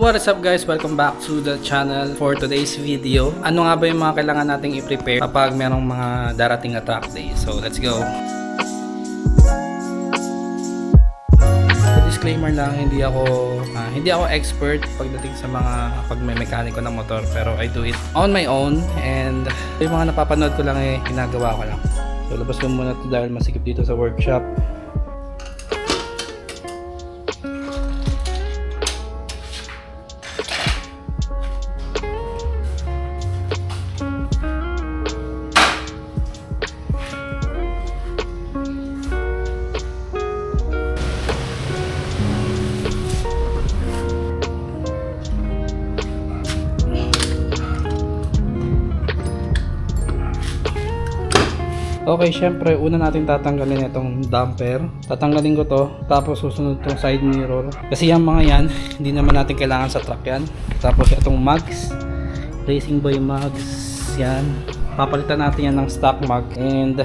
What is up guys? Welcome back to the channel. For today's video, ano nga ba yung mga kailangan nating i-prepare kapag merong mga darating na track day? So let's go! Disclaimer lang, hindi ako expert pagdating sa mga pag may mekaniko ng motor, pero I do it on my own, and yung mga napapanood ko lang ginagawa ko lang. So labas ko muna ito dahil masikip dito sa workshop. Okay, syempre, una natin tatanggalin itong damper. Tatanggalin ko to, tapos susunod itong side mirror. Kasi yung mga yan, hindi naman natin kailangan sa truck yan. Tapos itong mugs, Racing Boy mugs, yan. Papalitan natin yan ng stock mug and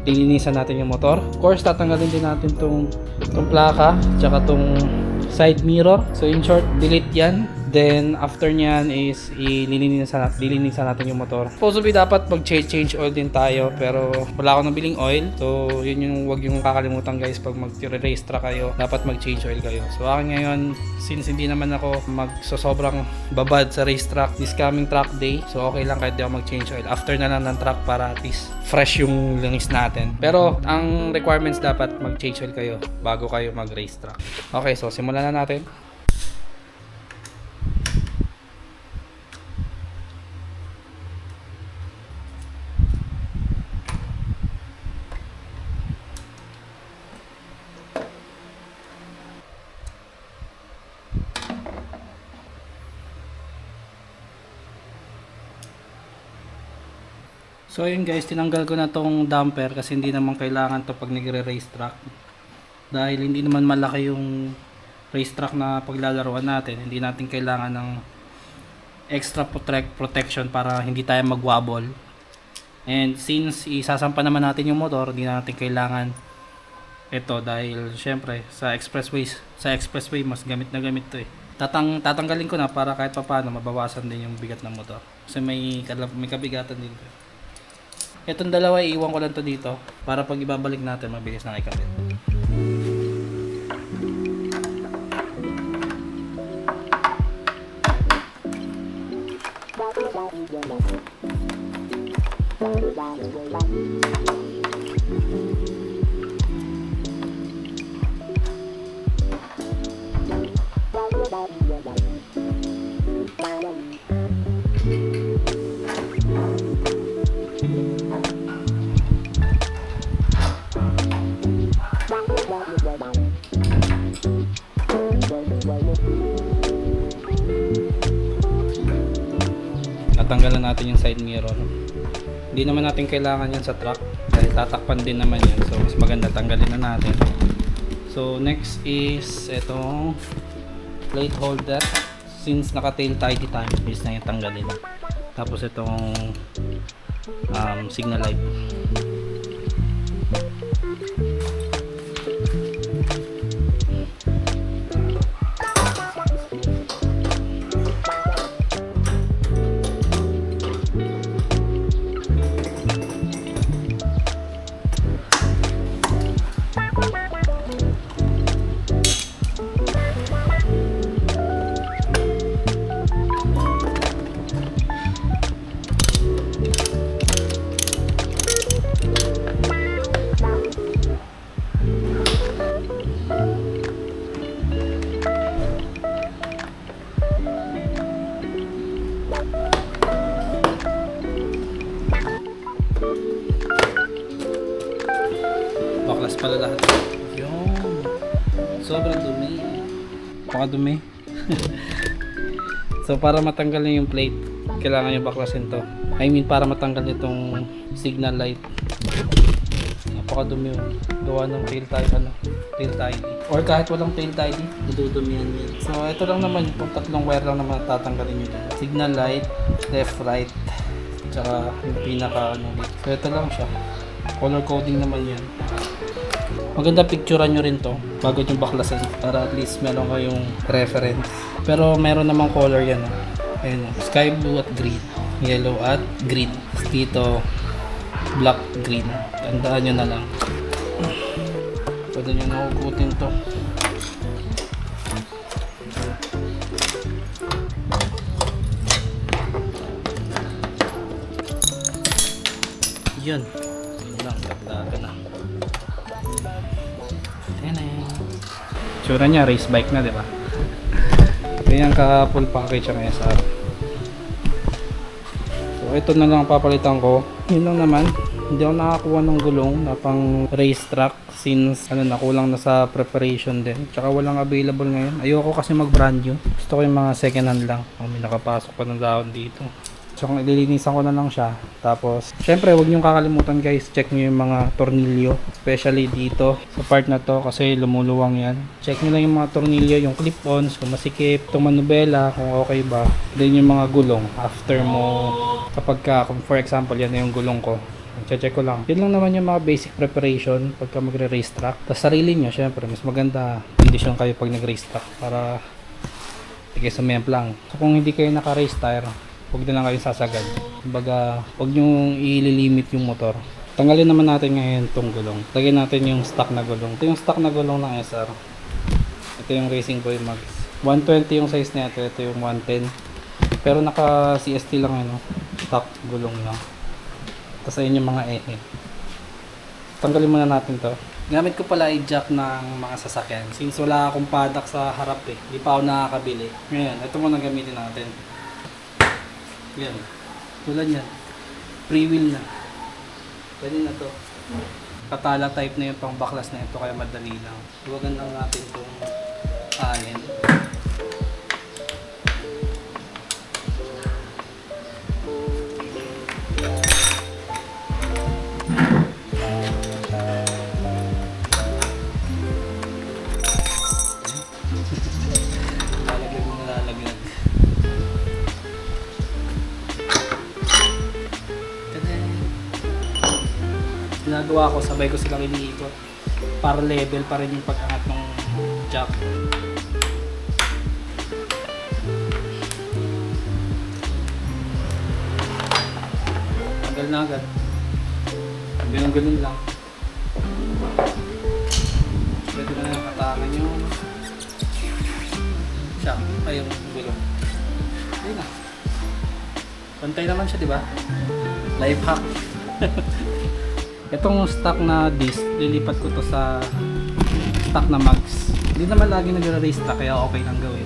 lilinisan natin yung motor. Of course, tatanggalin din natin itong plaka, tsaka itong side mirror. So in short, delete yan. Then after nyan is lilinisan natin yung motor. Supposedly dapat mag-change oil din tayo, pero wala akong nabiling oil. So yun yung wag yung kakalimutan guys, pag mag-race track kayo, dapat mag-change oil kayo. So akin ngayon, since hindi naman ako magsosobrang babad sa race track this coming track day, so okay lang kahit di ako mag-change oil. After na lang ng track para at least fresh yung langis natin. Pero ang requirements dapat mag-change oil kayo bago kayo mag-race track. Okay, so simulan na natin. So ayun guys, tinanggal ko na tong damper kasi hindi naman kailangan to pag nagre-race track. Dahil hindi naman malaki yung race track na paglalaruan natin, hindi natin kailangan ng extra protection para hindi tayo magwabol. And since isasampa naman natin yung motor, hindi natin kailangan ito dahil syempre sa expressway mas gamit na gamit to eh. Tatanggalin ko na para kahit papaano mabawasan din yung bigat ng motor. Kasi may kabigatan din to. Itong dalawa iiwan ko lang to dito para pag ibabalik natin mabilis na ikabit. Natanggalan natin yung side mirror. Hindi naman natin kailangan yan sa truck dahil tatakpan din naman yan, so mas maganda tanggalin na natin. So next is itong plate holder. Since naka tail tidy tayo, is na yung tanggalin. Tapos itong signal light. Baklas pala lahat. Yung sobrang dumi. Pakadumi. So para matanggal niyo yung plate, kailangan niyo baklasin to. I mean para matanggal itong signal light. Napakadumi yun. Gawa ng tail tidy. Or kahit walang tail tidy, nadudumihan yan. So ito lang naman, yung tatlong wire lang naman tatanggalin nyo dito. Signal light, left, right, tsaka yung pinaka So ito lang siya. Color coding naman yan. Maganda picturean nyo rin to bago nyo baklasan para at least meron kayong reference. Pero meron namang color yan. Ayun, sky blue at green, yellow at green. Dito, black, green. Tandaan nyo na lang. Pwede nyo nakukutin to. Yun. Yun lang, dagdagan na. Tsura niya, race bike na, di ba? Ganyan ka full package ang SR. So ito na lang papalitan ko. Yun lang naman. Hindi ako nakakuha ng gulong na pang race track since nakulang na sa preparation din. Tsaka walang available ngayon. Ayoko kasi mag brand new. Gusto ko yung mga second hand lang. May nakapasok pa ng dahon dito. So kung ililinisan ko na lang siya. Tapos syempre huwag niyong kakalimutan guys, check niyo yung mga tornilyo, especially dito sa part na to kasi lumuluwang yan. Check niyo lang yung mga tornilyo, yung clip-ons, kung masikip, itong manubela, kung okay ba. Then yung mga gulong after mo, kapag kung for example yan na yung gulong ko, check ko lang. Yun lang naman yung mga basic preparation pagka magre-race track. Tapos sarili nyo, syempre mas maganda condition kayo pag nag-race track para sige sumemplang. So kung hindi kayo naka-race tire, huwag na lang kayo sasagad. Kumbaga, huwag nyo ililimit yung motor. Tanggalin naman natin ngayon itong gulong. Lagyan natin yung stock na gulong. Ito yung stock na gulong ng SR. Ito yung Racing Boy Max. 120 yung size na ito. Ito yung 110. Pero naka CST lang yun. Stock gulong lang. Tapos ayun yung mga ehe. Tanggalin muna natin to. Gamit ko pala i-jack ng mga sasakyan. Since wala akong paddock sa harap Hindi pa ako nakakabili. Ngayon, ito muna gamitin natin. Yan. Tulad yan. Free wheel na. Pwede na to. Katala type na yung pang baklas na ito kaya madali lang. Huwagan lang natin itong allen. Lalagyan mo na lalagyan. Ginagawa ko, sabay ko silang iniikot para level pa rin yung pag-angat ng jack. Tagal na agad. Ganun lang. Pwede na nakatakan yung jack ay yung gulong. Ayun na. Pantay naman siya, di ba? Life hack. Itong stock na disc, lilipat ko to sa stock na mags. Hindi naman lagi nag-race track kaya okay lang gawin.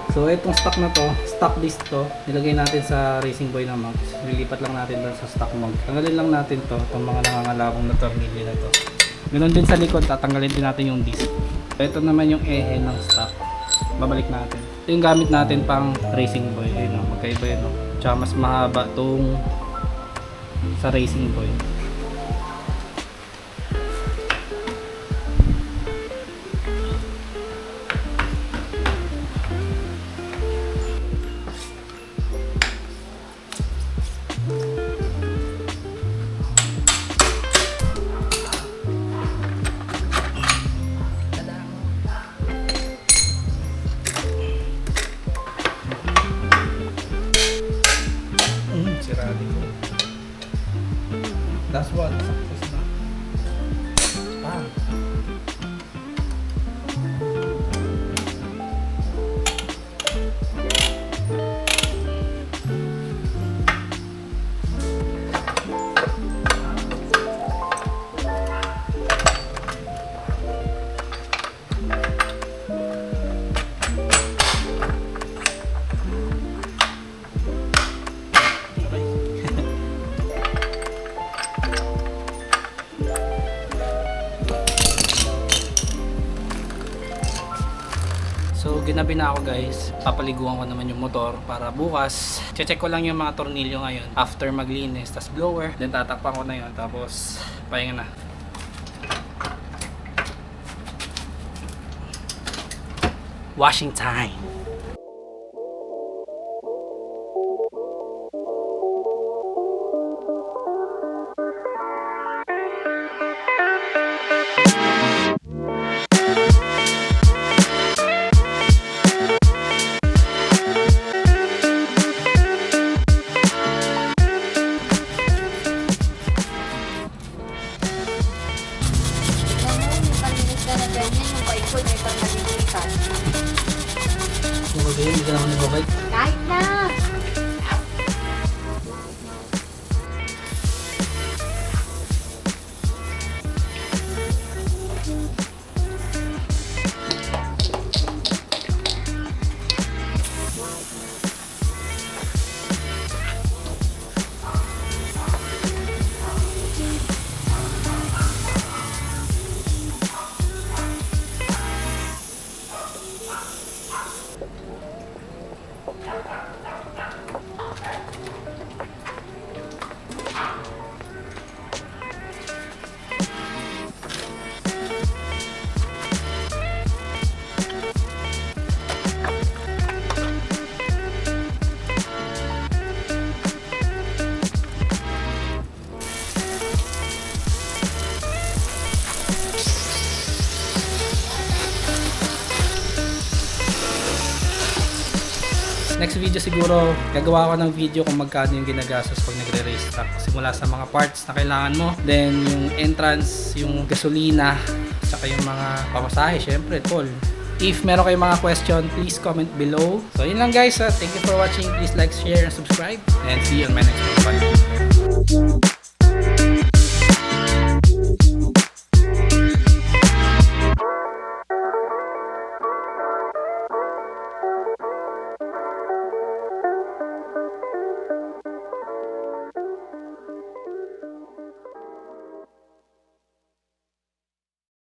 So itong stock na to, stock disc to, nilagay natin sa Racing Boy na mags. Lilipat lang natin doon sa stock mag. Tanggalin lang natin to, itong mga nangangalabong na tornilyo na to. Ganoon din sa likod, tatanggalin din natin yung disc. Ito naman yung ehe ng stock. Babalik natin. Ito yung gamit natin pang Racing Boy. Ayun, magkaiba yun. Tsaka mas mahaba tong sa Racing Boy. That's what success na. Bam. So ginabi na ako guys, papaliguan ko naman yung motor para bukas check ko lang yung mga tornilyo ngayon after maglinis, tas blower, then tatakpan ko na yun, tapos pahinga na. Washing time. magayon, hindi ka naman nagbabike. Kahit na! Next video siguro, gagawa ko ng video kung magkano yung ginagastos pag nagre-race truck. Simula sa mga parts na kailangan mo, then yung entrance, yung gasolina, saka yung mga pamasahe, syempre, toll. If meron kayong mga question, please comment below. So yun lang guys, thank you for watching. Please like, share, and subscribe. And see you on my next video. Bye!